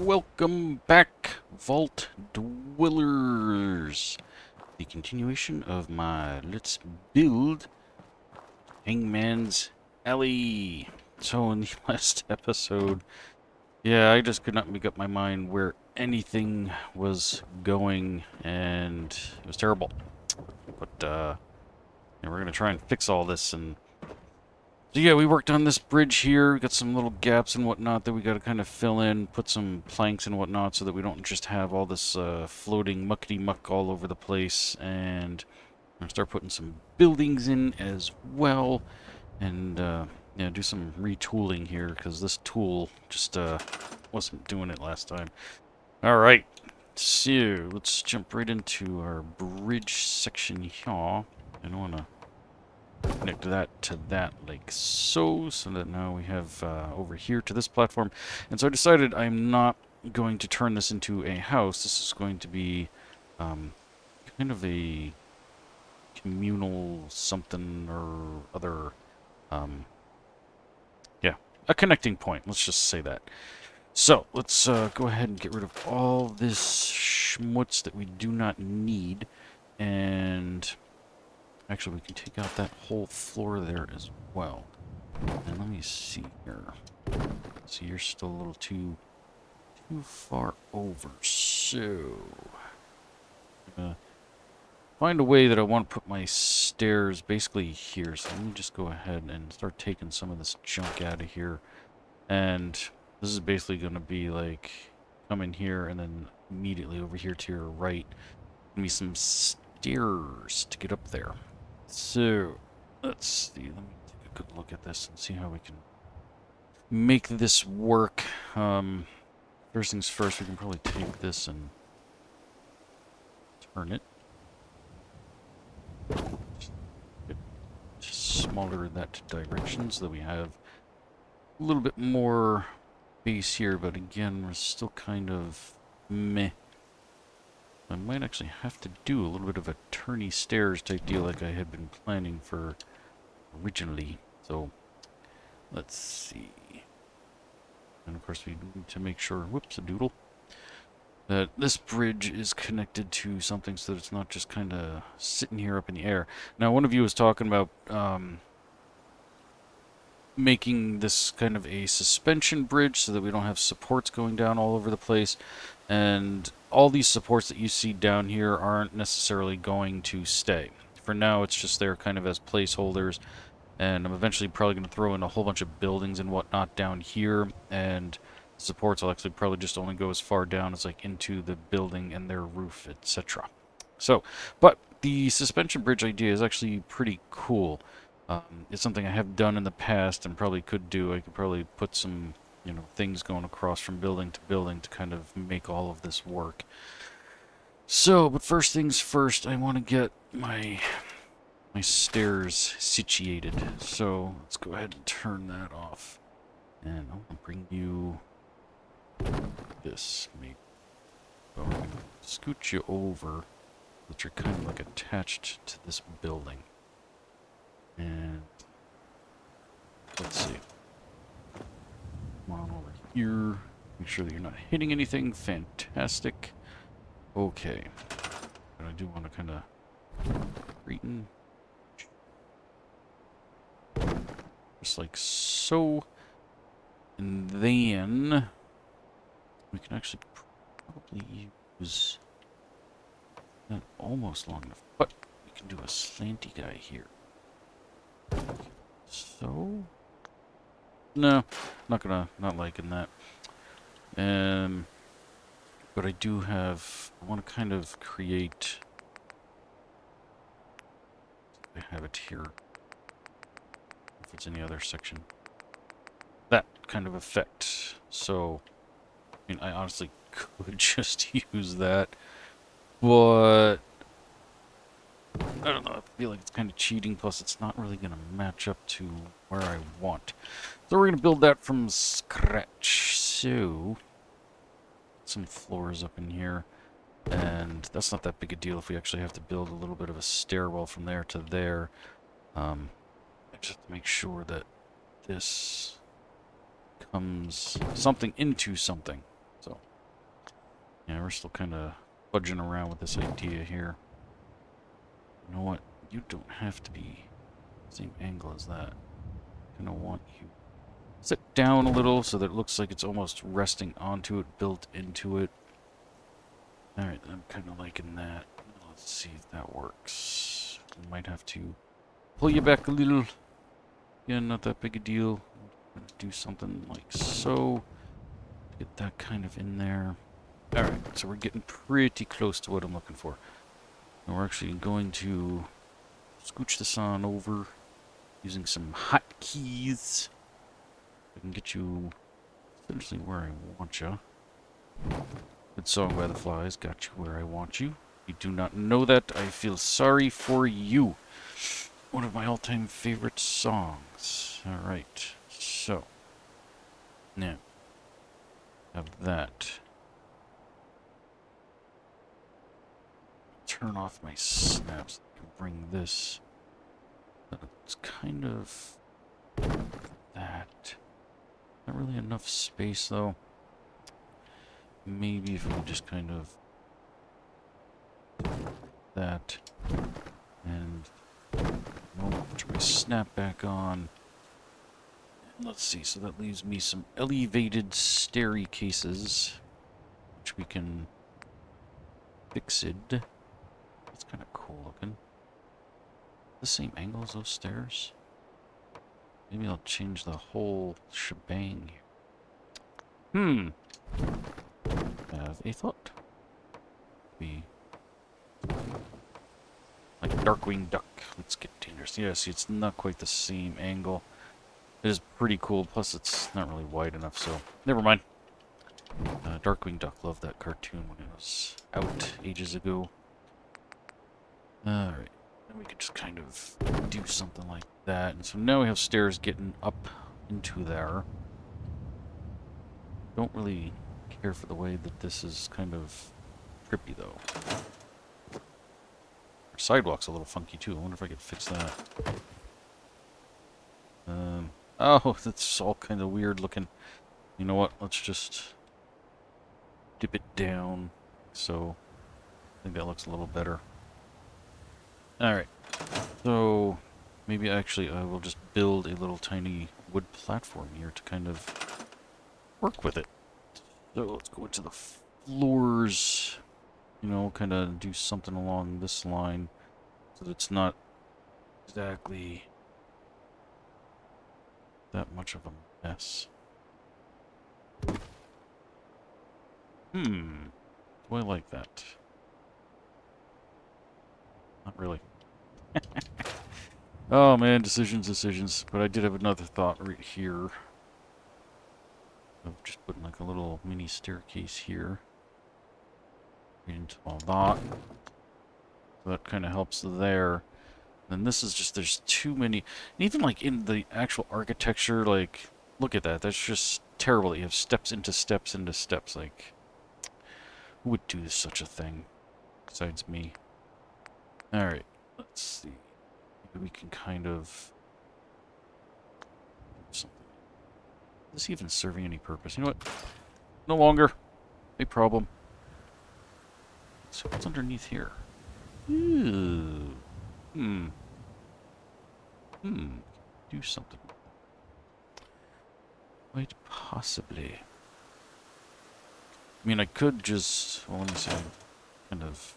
Welcome back, Vault Dwellers. The continuation of my Let's Build Hangman's Alley. So in the last episode, I just could not make up my mind where anything was going, and it was terrible. But we're going to try and fix all this. And so yeah, we worked on this bridge here. We got some little gaps and whatnot that we got to kind of fill in, put some planks and whatnot so that we don't just have all this floating muckety-muck all over the place. And I'm going to start putting some buildings in as well. And do some retooling here because this tool just wasn't doing it last time. Alright, so let's jump right into our bridge section here. I don't want to connect that to that like so that now we have over here to this platform. And so I decided I'm not going to turn this into a house. This is going to be kind of a communal something or other. A connecting point. Let's just say that. So let's go ahead and get rid of all this schmutz that we do not need. And actually, we can take out that whole floor there as well. And let me see here. So you're still a little too far over. So find a way that I want to put my stairs basically here. So let me just go ahead and start taking some of this junk out of here. And this is basically going to be like come in here and then immediately over here to your right. Gonna be some stairs to get up there. So let's see. Let me take a good look at this and see how we can make this work. First things first, we can probably take this and turn it. Smaller that direction so that we have a little bit more base here, but again, we're still kind of meh. I might actually have to do a little bit of a turny stairs type deal like I had been planning for originally. So let's see. And of course we need to make sure, whoops, a doodle, that this bridge is connected to something so that it's not just kind of sitting here up in the air. Now, one of you was talking about making this kind of a suspension bridge so that we don't have supports going down all over the place. And all these supports that you see down here aren't necessarily going to stay. For now, it's just there kind of as placeholders. And I'm eventually probably going to throw in a whole bunch of buildings and whatnot down here. And supports will actually probably just only go as far down as like into the building and their roof, etc. So, but the suspension bridge idea is actually pretty cool. It's something I have done in the past and probably could do. I could probably put some, things going across from building to building to kind of make all of this work. So, but first things first, I want to get my stairs situated. So, let's go ahead and turn that off. And I'm going to bring you this, maybe. So I'm going to scoot you over so that you're kind of like attached to this building. And let's see. Come on over here. Make sure that you're not hitting anything. Fantastic. Okay. But I do want to kind of straighten. Just like so. And then we can actually probably use that almost long enough. But we can do a slanty guy here. So, no, not liking that. But I do have, I want to kind of create, I have it here, if it's any other section, that kind of effect. So, I mean, I honestly could just use that, but I don't know, I feel like it's kind of cheating, plus it's not really going to match up to where I want. So we're going to build that from scratch. So, some floors up in here, and that's not that big a deal if we actually have to build a little bit of a stairwell from there to there. I just have to make sure that this comes something into something. So Yeah, we're still kind of fudging around with this idea here. You know what? You don't have to be the same angle as that. I kind of want you to sit down a little so that it looks like it's almost resting onto it, built into it. Alright, I'm kind of liking that. Let's see if that works. I might have to pull you back a little. Yeah, not that big a deal. Do something like so. Get that kind of in there. Alright, so we're getting pretty close to what I'm looking for. And we're actually going to scooch this on over using some hotkeys. I can get you essentially where I want you. Good song by the Flies, got you where I want you. If you do not know that, I feel sorry for you. One of my all-time favorite songs. Alright, so. Now. Have that. Turn off my snaps. I can bring this. It's kind of that. Not really enough space though. Maybe if we just kind of that and put my snap back on. Let's see, so that leaves me some elevated staircases, which we can fix it. That's kind of cool looking. The same angle as those stairs. Maybe I'll change the whole shebang here. Have a thought. Be like Darkwing Duck. Let's get dangerous. Yeah, see, it's not quite the same angle. It is pretty cool, plus it's not really wide enough, so never mind. Darkwing Duck, loved that cartoon when it was out ages ago. Alright, then we could just kind of do something like that. And so now we have stairs getting up into there. Don't really care for the way that this is kind of trippy, though. Our sidewalk's a little funky, too. I wonder if I could fix that. Oh, that's all kind of weird looking. You know what? Let's just dip it down. So, I think that looks a little better. Alright. So, maybe actually I will just build a little tiny wood platform here to kind of work with it. So, let's go into the floors. You know, kind of do something along this line so that it's not exactly that much of a mess. Do I like that? Not really. Oh man, decisions. But I did have another thought right here. Of just putting like a little mini staircase here. Into all that. So that kind of helps there. And this is just, there's too many, and even like in the actual architecture, like, look at that, that's just terrible. You have steps into steps into steps, like, who would do such a thing besides me? Alright, let's see. Maybe we can kind of do something. Is this even serving any purpose? You know what? No longer. Big problem. So what's underneath here? Ooh. Do something. Quite possibly. I mean, I could just, well, let me see, I kind of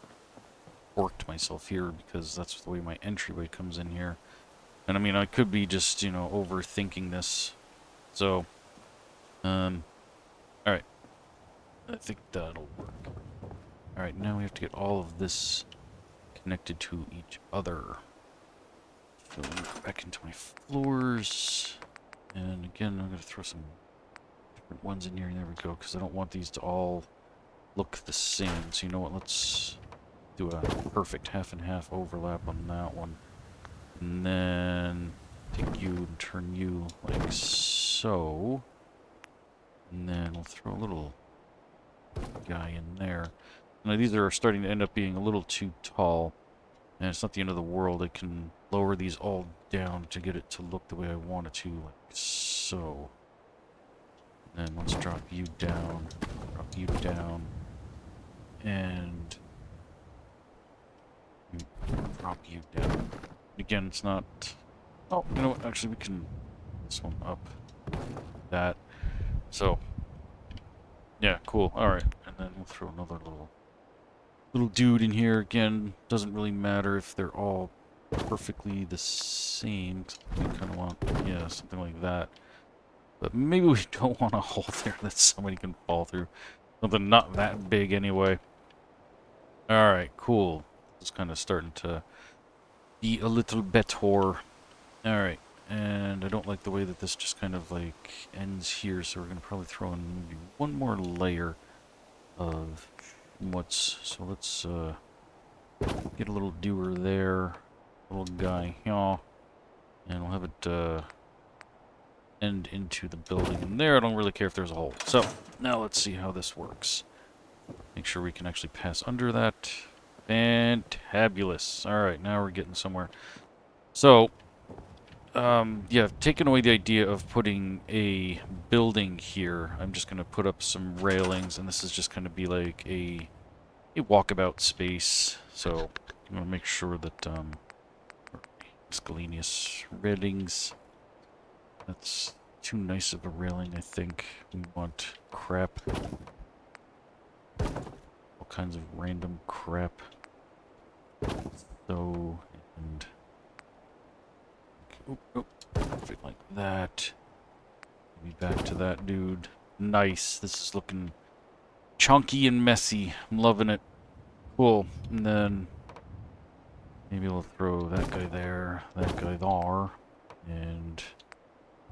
worked myself here because that's the way my entryway comes in here. And I mean, I could be just, you know, overthinking this. So, alright. I think that'll work. Alright, now we have to get all of this connected to each other. So let me go back into my floors. And again, I'm going to throw some different ones in here. There we go, because I don't want these to all look the same. So you know what, let's do a perfect half and half overlap on that one. And then take you and turn you like so. And then we'll throw a little guy in there. Now these are starting to end up being a little too tall. And it's not the end of the world. I can lower these all down to get it to look the way I want it to, like so. And then let's drop you down, And drop you down. Again, it's not... Oh, you know what? Actually, we can... This one up. That. So. Yeah, cool. Alright. And then we'll throw another little dude in here. Again, doesn't really matter if they're all perfectly the same. We kind of want, yeah, something like that. But maybe we don't want a hole there that somebody can fall through. Something not that big anyway. Alright, cool. It's kind of starting to be a little better. Alright, and I don't like the way that this just kind of like ends here, so we're going to probably throw in maybe one more layer of what's... So let's get a little doer there, little guy here, and we'll have it end into the building in there. I don't really care if there's a hole. So, now let's see how this works. Make sure we can actually pass under that. Fantabulous. Alright, now we're getting somewhere. So, yeah, taking away the idea of putting a building here, I'm just going to put up some railings, and this is just going to be like a walkabout space. So, I'm going to make sure that, miscellaneous railings. That's too nice of a railing, I think. We want crap. All kinds of random crap. So, and... Something like that. Maybe back to that dude. Nice. This is looking chunky and messy. I'm loving it. Cool. And then maybe we'll throw that guy there, that guy there, and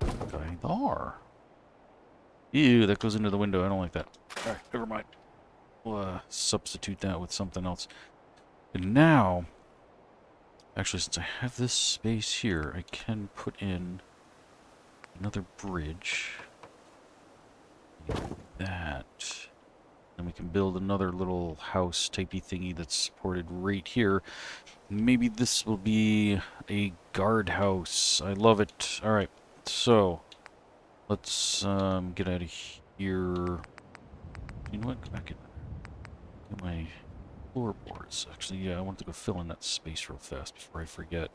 that guy there. Ew, that goes into the window. I don't like that. Alright, never mind. We'll substitute that with something else. And now... Actually, since I have this space here, I can put in another bridge. Like that. And we can build another little house typey thingy that's supported right here. Maybe this will be a guardhouse. I love it. Alright, so let's get out of here. You know what? Go back in my floorboards. Actually, yeah, I want to go fill in that space real fast before I forget.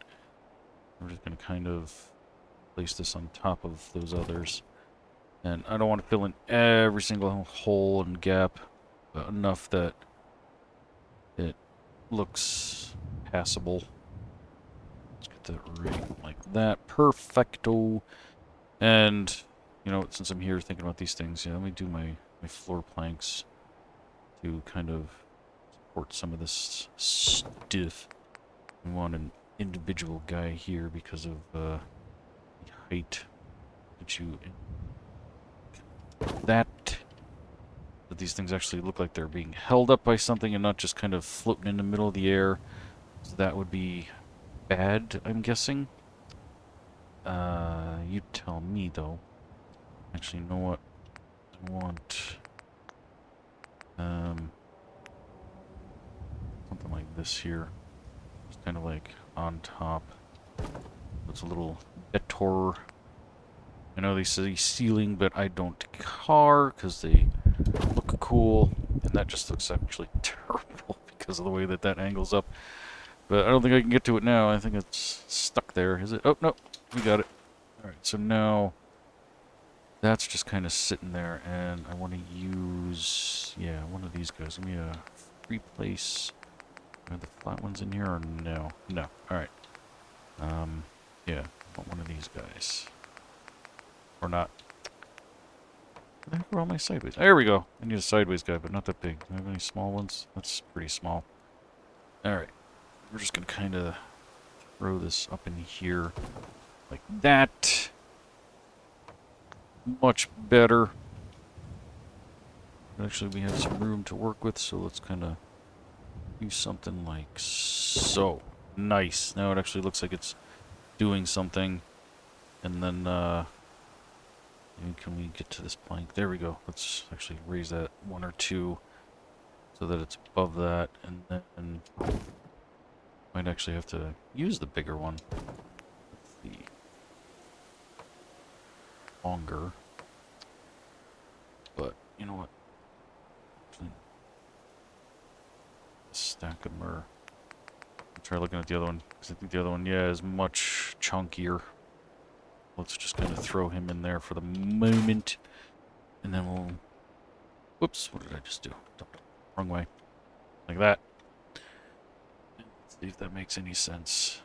We're just going to kind of place this on top of those others. And I don't want to fill in every single hole and gap, but enough that it looks passable. Let's get that right like that. Perfecto. And, you know, since I'm here thinking about these things, yeah, let me do my floor planks to kind of support some of this stuff. We want an individual guy here because of the height that you... That these things actually look like they're being held up by something and not just kind of floating in the middle of the air. So that would be bad, I'm guessing. You tell me, though. Actually, you know what? I want... something like this here. It's kind of like on top. It's a little better. I know they say ceiling, but I don't care because they look cool. And that just looks actually terrible because of the way that that angles up. But I don't think I can get to it now. I think it's stuck there. Is it? Oh, no. We got it. Alright, so now that's just kind of sitting there. And I want to use, yeah, one of these guys. Give me a free place. Are the flat ones in here or no? No. Alright. Yeah. I want one of these guys. Or not. Where the heck are all my sideways? There we go. I need a sideways guy, but not that big. Do I have any small ones? That's pretty small. Alright. We're just going to kind of throw this up in here. Like that. Much better. Actually, we have some room to work with, so let's kind of do something like so. Nice. Now it actually looks like it's doing something. And then, can we get to this plank? There we go. Let's actually raise that 1 or 2 so that it's above that. And then might actually have to use the bigger one. The longer. But, you know what? stack them, or I'll try looking at the other one, because I think the other one, yeah, is much chunkier. Let's just kind of throw him in there for the moment, and then we'll... Whoops, what did I just do? Wrong way. Like that. Let's see if that makes any sense.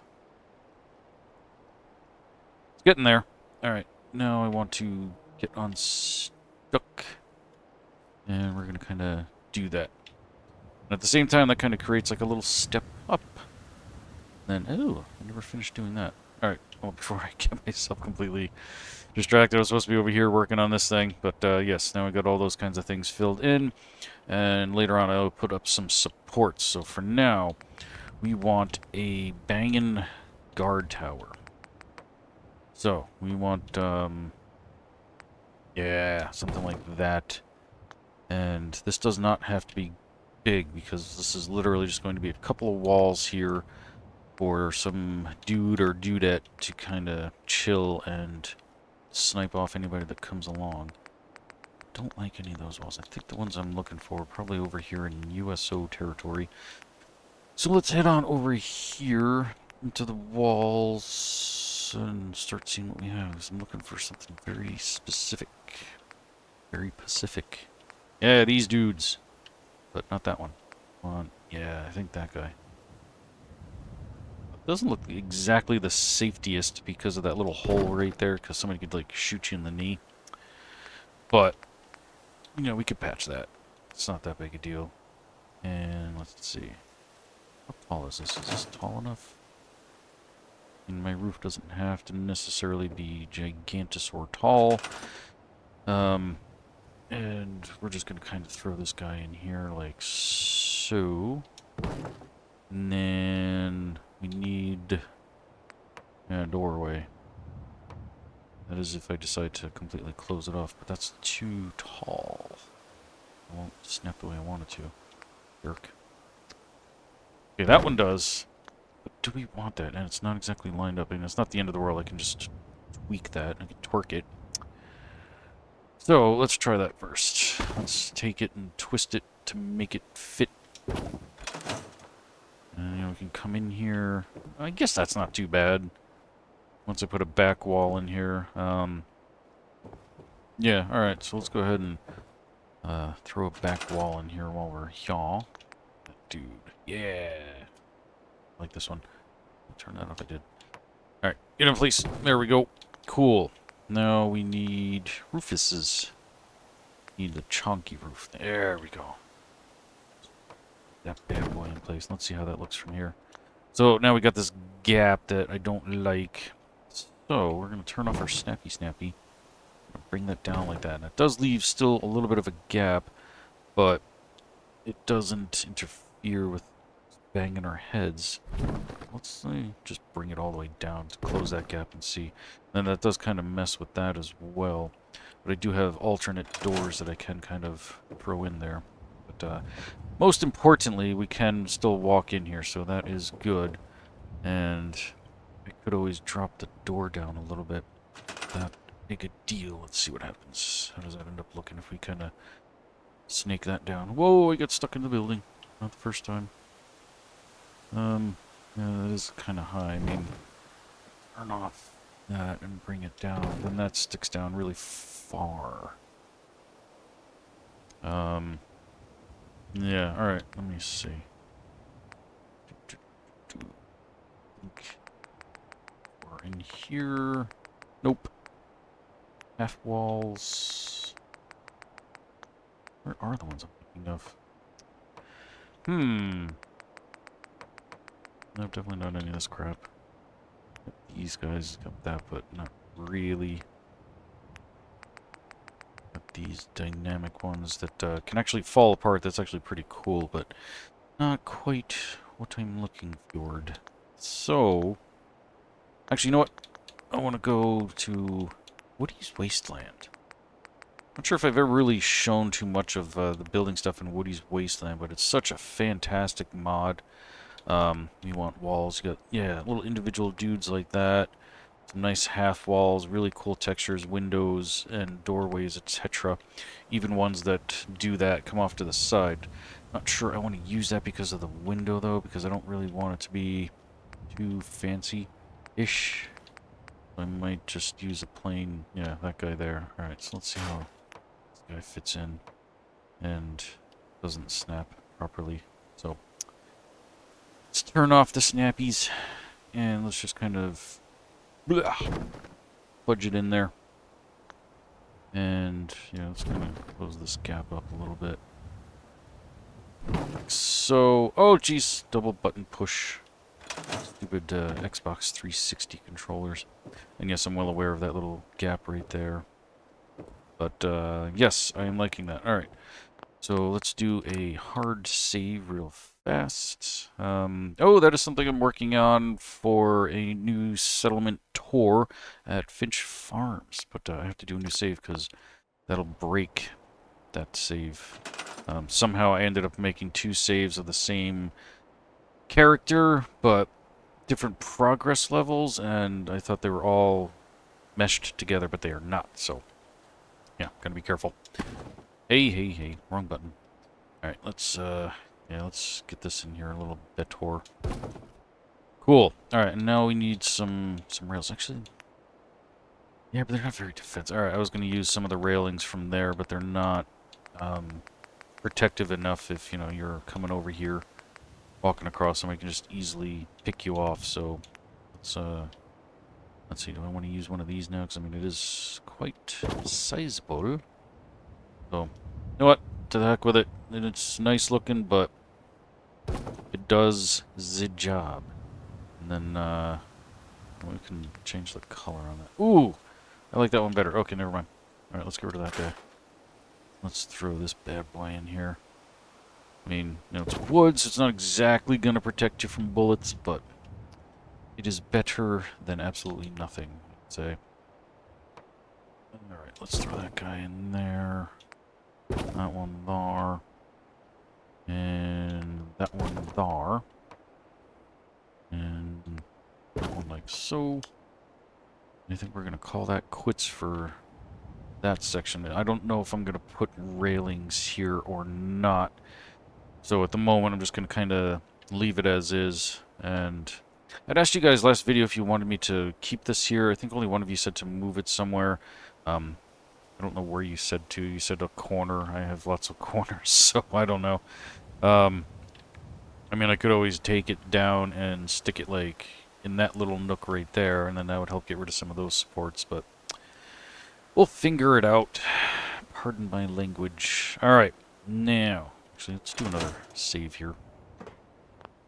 It's getting there. Alright, now I want to get unstuck. And we're going to kind of do that. And at the same time, that kind of creates like a little step up. Then, oh, I never finished doing that. Alright, well, before I get myself completely distracted, I was supposed to be over here working on this thing. But yes, now we got all those kinds of things filled in. And later on, I'll put up some supports. So for now, we want a banging guard tower. So, we want, yeah, something like that. And this does not have to be big, because this is literally just going to be a couple of walls here for some dude or dudette to kind of chill and snipe off anybody that comes along. Don't like any of those walls. I think the ones I'm looking for are probably over here in USO territory. So let's head on over here into the walls and start seeing what we have. I'm looking for something very specific. Very Pacific. Yeah, these dudes. But not that one. Yeah, I think that guy. It doesn't look exactly the safetiest because of that little hole right there, because somebody could, like, shoot you in the knee. But, you know, we could patch that. It's not that big a deal. And let's see. How tall is this? Is this tall enough? And my roof doesn't have to necessarily be gigantosaur tall. And we're just going to kind of throw this guy in here like so. And then we need a doorway. That is if I decide to completely close it off, but that's too tall. It won't snap the way I want it to. Jerk. Okay, that one does. But do we want that? And it's not exactly lined up. And it's not the end of the world. I can just tweak that. I can torque it. So, let's try that first. Let's take it and twist it to make it fit. And, you know, we can come in here. I guess that's not too bad. Once I put a back wall in here. Yeah, alright. So, let's go ahead and throw a back wall in here while we're here. Dude. Yeah. I like this one. I'll turn that off. I did. Alright. Get in place. There we go. Cool. Now we need roofuses. Need the chunky roof. There we go. That bad boy in place. Let's see how that looks from here. So now we got this gap that I don't like. So we're going to turn off our snappy. Bring that down like that. And it does leave still a little bit of a gap, but it doesn't interfere with banging our heads. Let's just bring it all the way down to close that gap and see. And that does kind of mess with that as well. But I do have alternate doors that I can kind of throw in there. But most importantly, we can still walk in here, so that is good. And I could always drop the door down a little bit. That big a deal. Let's see what happens. How does that end up looking if we kind of snake that down? Whoa, I got stuck in the building. Not the first time. Yeah, that is kind of high. I mean, turn off that and bring it down. Then that sticks down really far. Yeah, alright, let me see. We're in here. Nope. Half walls. Where are the ones I'm thinking of? No, definitely not any of this crap. These guys got that, but not really. Got these dynamic ones that can actually fall apart. That's actually pretty cool, but not quite what I'm looking for. So, actually, you know what? I want to go to Woody's Wasteland. Not sure if I've ever really shown too much of the building stuff in Woody's Wasteland, but it's such a fantastic mod. You want walls, you got, yeah, little individual dudes like that. Some nice half walls, really cool textures, windows and doorways, etc. Even ones that do that come off to the side. Not sure I want to use that because of the window, though, because I don't really want it to be too fancy-ish. I might just use a plain... Yeah, that guy there. Alright, so let's see how this guy fits in and doesn't snap properly. So, let's turn off the snappies, and let's just kind of... fudge it in there. And, yeah, let's kind of close this gap up a little bit. Like so... Oh, geez! Double button push. Stupid Xbox 360 controllers. And yes, I'm well aware of that little gap right there. But, yes, I am liking that. Alright. So, let's do a hard save real fast. Oh, that is something I'm working on for a new settlement tour at Finch Farms. But I have to do a new save because that'll break that save. Somehow I ended up making 2 saves of the same character, but different progress levels, and I thought they were all meshed together, but they are not, so yeah, gotta be careful. Hey, wrong button. Alright, let's get this in here a little better. Cool. Alright, and now we need some rails. Actually, yeah, but they're not very defensive. Alright, I was gonna use some of the railings from there, but they're not protective enough if, you know, you're coming over here, walking across, somebody can just easily pick you off. So let's see, do I want to use one of these now? Because, I mean, it is quite sizable. So, you know what? To the heck with it. And it's nice looking, but it does the job. And then, we can change the color on that. Ooh! I like that one better. Okay, never mind. Alright, let's get rid of that guy. Let's throw this bad boy in here. I mean, you know, it's wood, so it's not exactly going to protect you from bullets, but it is better than absolutely nothing, I'd say. Alright, let's throw that guy in there. That one there. And that one there. And that one like so. I think we're going to call that quits for that section. I don't know if I'm going to put railings here or not. So at the moment, I'm just going to kind of leave it as is. And I'd asked you guys last video if you wanted me to keep this here. I think only one of you said to move it somewhere. I don't know where you said to. You said a corner. I have lots of corners, so I don't know. I mean, I could always take it down and stick it like in that little nook right there, and then that would help get rid of some of those supports, but we'll figure it out. Pardon my language. Alright, now, actually, let's do another save here.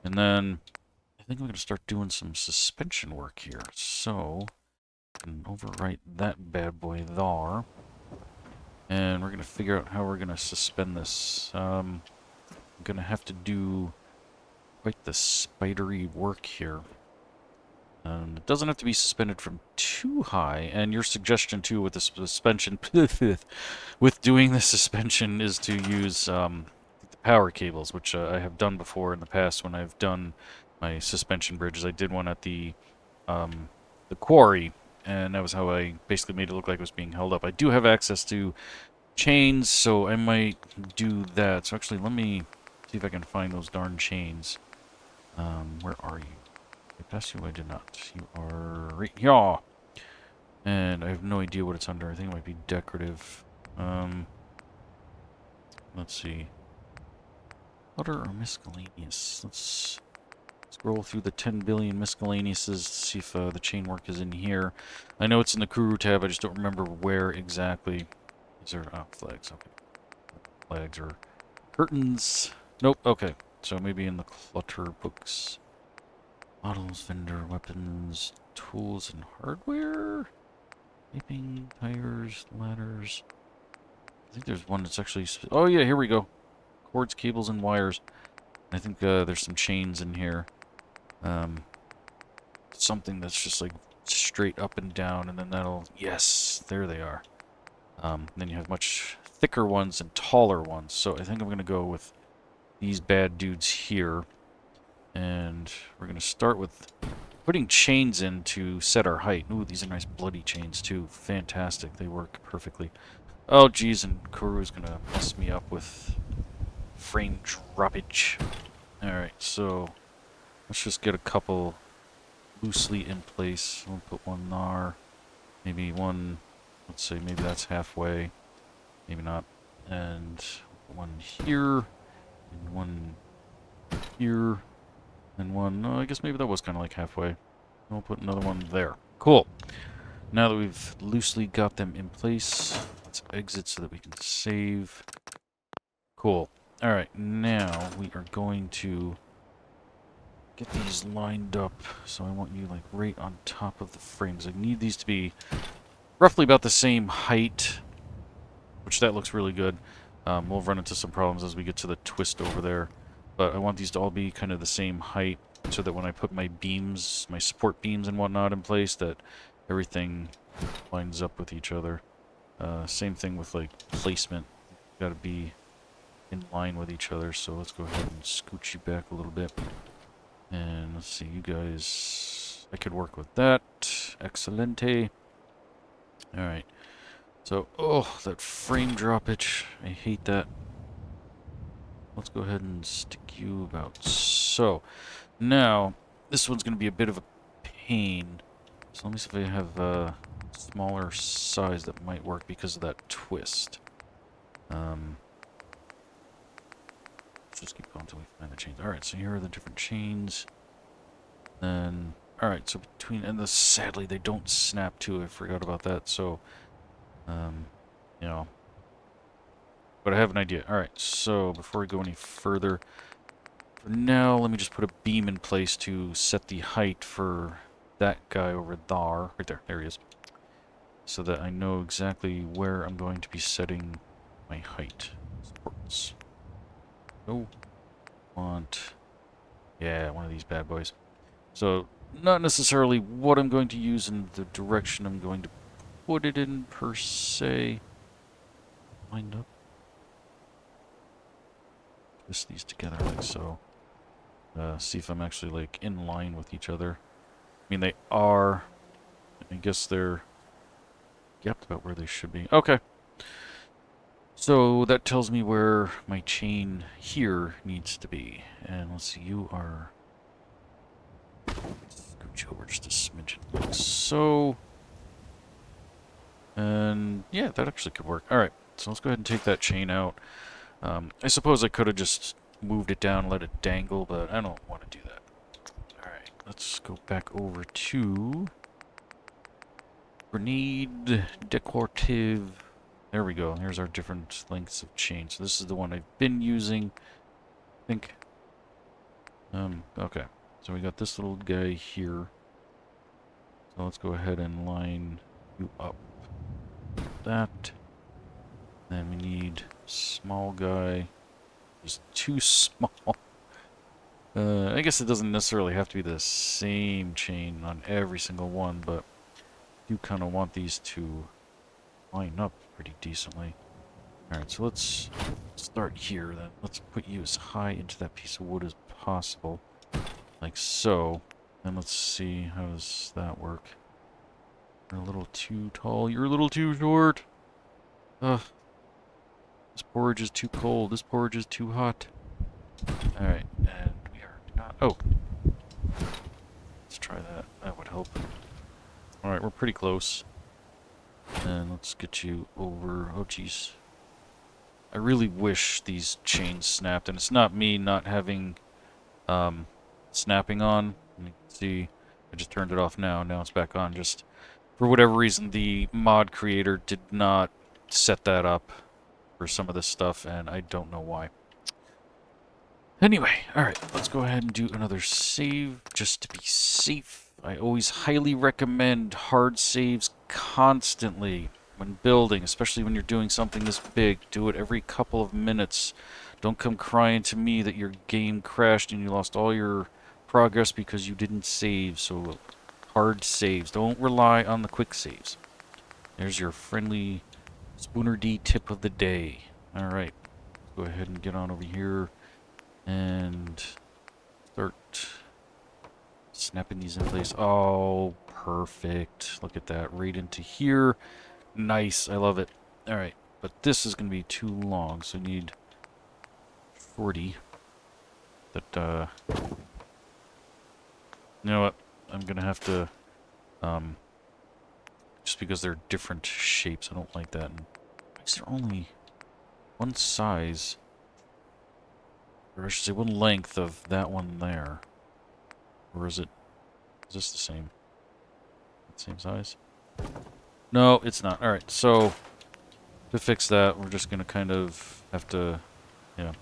And then, I think I'm going to start doing some suspension work here. So, I can overwrite that bad boy there. And we're going to figure out how we're going to suspend this. I'm going to have to do quite the spidery work here. It doesn't have to be suspended from too high, and your suggestion too with the suspension, with doing the suspension, is to use the power cables, which I have done before in the past when I've done my suspension bridges. I did one at the quarry, and that was how I basically made it look like it was being held up. I do have access to chains, so I might do that. So actually, let me see if I can find those darn chains. Where are you? I passed you? I did not. You are right here. And I have no idea what it's under. I think it might be decorative. Let's see. Clutter or miscellaneous? Let's scroll through the 10 billion miscellaneouses to see if the chain work is in here. I know it's in the Kuru tab. I just don't remember where exactly. These are flags. Okay. Flags or curtains. Nope. Okay. So maybe in the Clutter books. Models, vendor, weapons, tools, and hardware? Taping, tires, ladders. I think there's one that's actually... Oh, yeah, here we go. Cords, cables, and wires. I think there's some chains in here. Something that's just, like, straight up and down, and then that'll... Yes, there they are. Then you have much thicker ones and taller ones. So I think I'm going to go with these bad dudes here. And we're going to start with putting chains in to set our height. Ooh, these are nice bloody chains, too. Fantastic. They work perfectly. Oh, geez, and Kuru's going to mess me up with frame droppage. Alright, so let's just get a couple loosely in place. We'll put one there. Maybe one, let's say maybe that's halfway. Maybe not. And one here. And one here. And one, I guess maybe that was kind of like halfway. We'll put another one there. Cool. Now that we've loosely got them in place, let's exit so that we can save. Cool. Alright, now we are going to get these lined up. So I want you like right on top of the frames. I need these to be roughly about the same height, which that looks really good. We'll run into some problems as we get to the twist over there. But I want these to all be kind of the same height so that when I put my beams, my support beams and whatnot in place, that everything lines up with each other. Same thing with like placement. Got to be in line with each other. So let's go ahead and scooch you back a little bit. And let's see, you guys, I could work with that. Excelente. Alright. So, oh, that frame droppage. I hate that. Let's go ahead and stick you about so. Now, this one's going to be a bit of a pain. So let me see if I have a smaller size that might work because of that twist. Let's just keep going until we find the chains. Alright, so here are the different chains. Then, alright, so between, and sadly they don't snap too, I forgot about that, so, you know. But I have an idea. Alright, so before we go any further, for now, let me just put a beam in place to set the height for that guy over there. Right there. There he is. So that I know exactly where I'm going to be setting my height. Supports. Oh. Want. Yeah, one of these bad boys. So, not necessarily what I'm going to use in the direction I'm going to put it in, per se. Lined up. Twist these together like so. See if I'm actually, like, in line with each other. I mean, they are. I guess they're gapped about where they should be. Okay. So, that tells me where my chain here needs to be. And let's see, you are... Scooch over just a smidgen like so. And, yeah, that actually could work. Alright, so let's go ahead and take that chain out. I suppose I could have just moved it down, let it dangle, but I don't want to do that. Alright, let's go back over to grenade decorative. There we go. Here's our different lengths of chain. So this is the one I've been using, I think. Okay. So we got this little guy here. So let's go ahead and line you up. That. Then we need small guy. Just too small. I guess it doesn't necessarily have to be the same chain on every single one, but I do kind of want these to line up pretty decently. Alright, so let's start here then. Let's put you as high into that piece of wood as possible. Like so. And let's see, how does that work? You're a little too tall. You're a little too short. Ugh. This porridge is too cold. This porridge is too hot. Alright, and we are not... Oh! Let's try that. That would help. Alright, we're pretty close. And let's get you over... Oh, jeez. I really wish these chains snapped. And it's not me not having snapping on. You can see I just turned it off now. Now it's back on. Just for whatever reason, the mod creator did not set that up for some of this stuff, and I don't know why. Anyway, alright, let's go ahead and do another save just to be safe. I always highly recommend hard saves constantly when building, especially when you're doing something this big. Do it every couple of minutes. Don't come crying to me that your game crashed and you lost all your progress because you didn't save. So, hard saves. Don't rely on the quick saves. There's your friendly Spoonerdee tip of the day. Alright, go ahead and get on over here and start snapping these in place. Oh, perfect. Look at that. Right into here. Nice. I love it. Alright, but this is going to be too long, so we need 40. That, you know what? I'm gonna have to, just because they're different shapes, I don't like that. And why is there only one size, or I should say one length of that one there? Or is this the same? Same size? No, it's not. Alright, so to fix that, we're just gonna kind of have to, you know,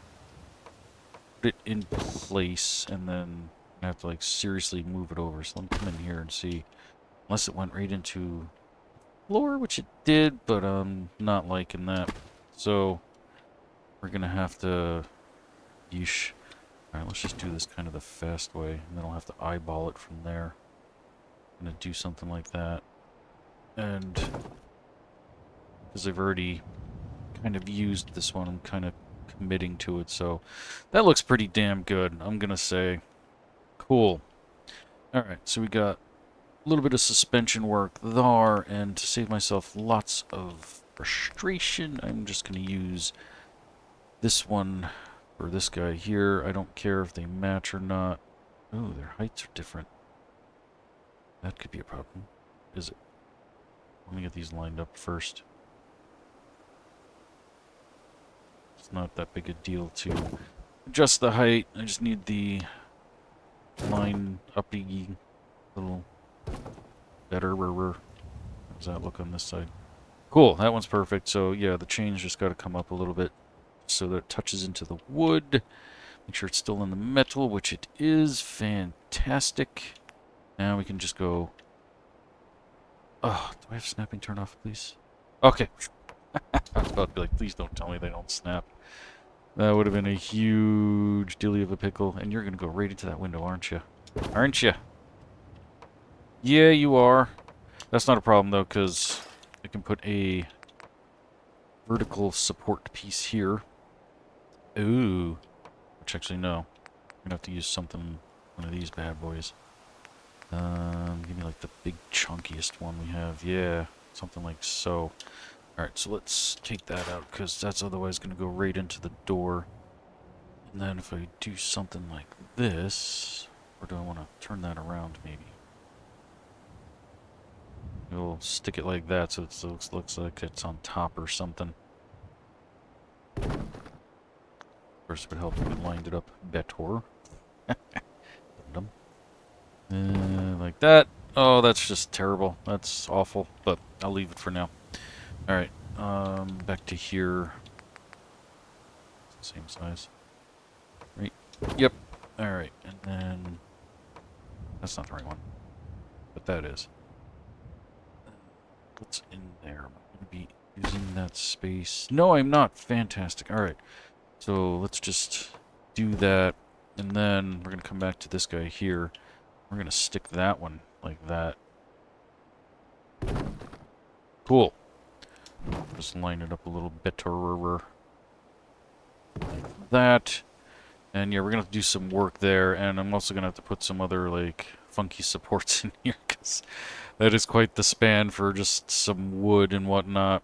put it in place, and then I have to, like, seriously move it over. So let me come in here and see. Unless it went right into floor, which it did, but I'm not liking that. So we're gonna have to, yeesh. Alright, let's just do this kind of the fast way, and then I'll have to eyeball it from there. I'm gonna do something like that. And because I've already kind of used this one, I'm kind of committing to it, so that looks pretty damn good, I'm gonna say. Cool. Alright, so we got a little bit of suspension work there, and to save myself lots of frustration, I'm just gonna use this one for this guy here. I don't care if they match or not. Oh, their heights are different. That could be a problem. Is it? Let me get these lined up first. It's not that big a deal to adjust the height. I just need the line uppy little better. How does that look on this side? Cool, that one's perfect. So yeah, the chain's just got to come up a little bit so that it touches into the wood. Make sure it's still in the metal, which it is. Fantastic. Now we can just go... Oh, do I have snapping turn off, please? Okay. I was about to be like, please don't tell me they don't snap. That would have been a huge dilly of a pickle. And you're going to go right into that window, aren't you? Aren't you? Yeah, you are. That's not a problem, though, because I can put a vertical support piece here. Ooh. Which, actually, no. I'm going to have to use something, one of these bad boys. Give me, like, the big, chunkiest one we have. Yeah, something like so. Alright, so let's take that out, because that's otherwise going to go right into the door. And then if I do something like this, or do I want to turn that around, maybe? We'll stick it like that, so it looks like it's on top or something. Of course, it would help if we lined it up better. Like that. Oh, that's just terrible. That's awful, but I'll leave it for now. Alright, back to here. Same size. Right? Yep. Alright, and then... That's not the right one. But that is. What's in there? Am I going to be using that space? No, I'm not. Fantastic. Alright. So, let's just do that. And then we're going to come back to this guy here. We're going to stick that one like that. Cool. Just line it up a little better. Like that. And yeah, we're going to have to do some work there. And I'm also going to have to put some other, like, funky supports in here. Because that is quite the span for just some wood and whatnot.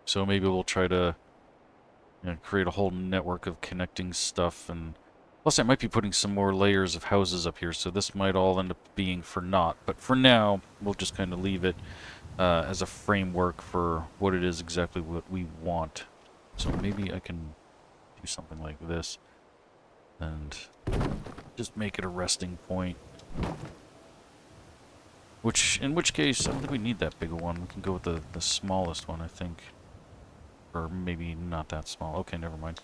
So maybe we'll try to, you know, create a whole network of connecting stuff. And plus, I might be putting some more layers of houses up here. So this might all end up being for naught. But for now, we'll just kind of leave it as a framework for what it is exactly what we want. So maybe I can do something like this and just make it a resting point. In which case, I don't think we need that big one. We can go with the smallest one, I think. Or maybe not that small. Okay, never mind.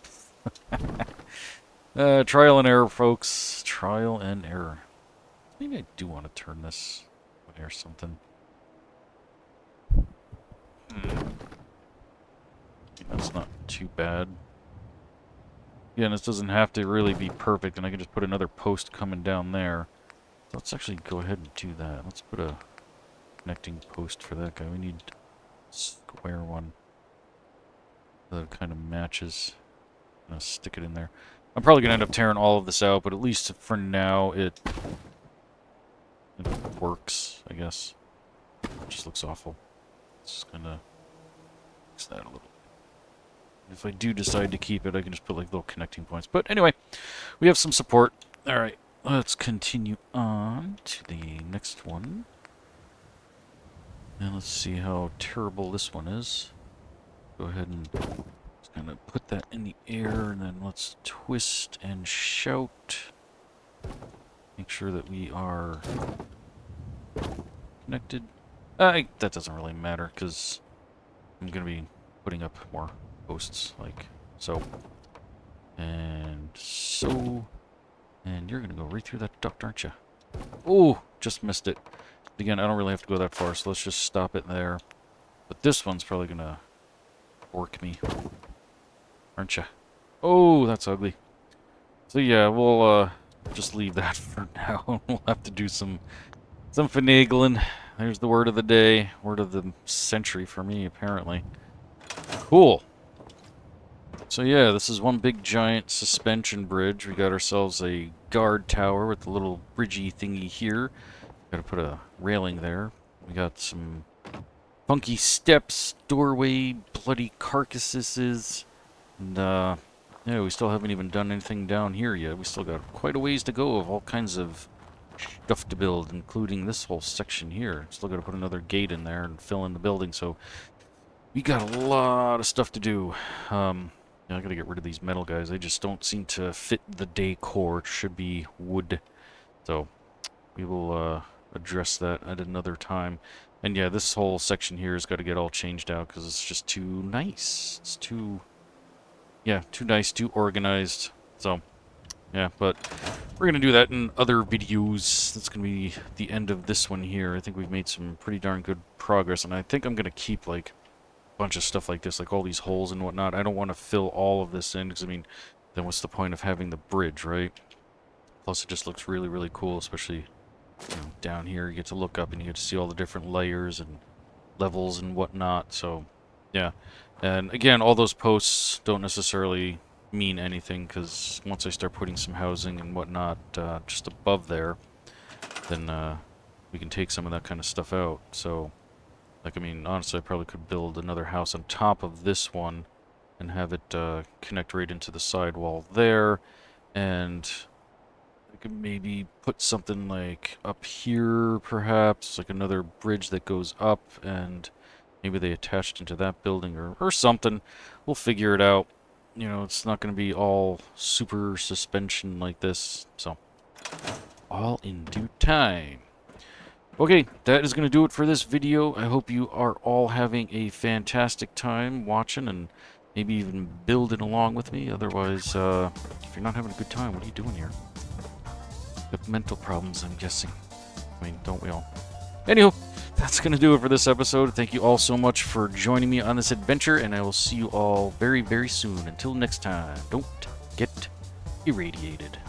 Trial and error, folks. Trial and error. Maybe I do want to turn this way or something. That's not too bad. Yeah, and this doesn't have to really be perfect, and I can just put another post coming down there. So let's actually go ahead and do that. Let's put a connecting post for that guy. We need a square one that kind of matches. I'm gonna stick it in there. I'm probably gonna end up tearing all of this out, but at least for now it works, I guess. It just looks awful. It's just gonna fix that a little. If I do decide to keep it, I can just put like little connecting points. But anyway, we have some support. All right, let's continue on to the next one. And let's see how terrible this one is. Go ahead and just kind of put that in the air, and then let's twist and shout. Make sure that we are connected. That doesn't really matter, because I'm going to be putting up more posts, like so. And so. And you're going to go right through that duct, aren't you? Oh, just missed it. Again, I don't really have to go that far, so let's just stop it there. But this one's probably going to work me. Aren't you? Oh, that's ugly. So yeah, we'll just leave that for now. We'll have to do some finagling. There's the word of the day. Word of the century for me, apparently. Cool. So yeah, this is one big giant suspension bridge. We got ourselves a guard tower with the little bridgey thingy here. Gotta put a railing there. We got some funky steps, doorway, bloody carcasses. And yeah, we still haven't even done anything down here yet. We still got quite a ways to go of all kinds of stuff to build, including this whole section here. Still gotta put another gate in there and fill in the building, so we got a lot of stuff to do. Yeah, I gotta get rid of these metal guys. They just don't seem to fit the decor. It should be wood. So we will address that at another time. And yeah, this whole section here has got to get all changed out because it's just too nice. It's too, yeah, too nice, too organized. So yeah, but we're gonna do that in other videos. That's gonna be the end of this one here. I think we've made some pretty darn good progress, and I think I'm gonna keep like bunch of stuff like this, like all these holes and whatnot. I don't want to fill all of this in, because I mean, then what's the point of having the bridge, right? Plus it just looks really, really cool, especially, you know, down here. You get to look up and you get to see all the different layers and levels and whatnot. So yeah, and again, all those posts don't necessarily mean anything, because once I start putting some housing and whatnot just above there, then we can take some of that kind of stuff out. So like, I mean, honestly, I probably could build another house on top of this one and have it connect right into the sidewall there. And I could maybe put something like up here, perhaps, like another bridge that goes up, and maybe they attached into that building or something. We'll figure it out. You know, it's not going to be all super suspension like this. So, all in due time. Okay, that is going to do it for this video. I hope you are all having a fantastic time watching and maybe even building along with me. Otherwise, if you're not having a good time, what are you doing here? You have mental problems, I'm guessing. I mean, don't we all? Anywho, that's going to do it for this episode. Thank you all so much for joining me on this adventure, and I will see you all very, very soon. Until next time, don't get irradiated.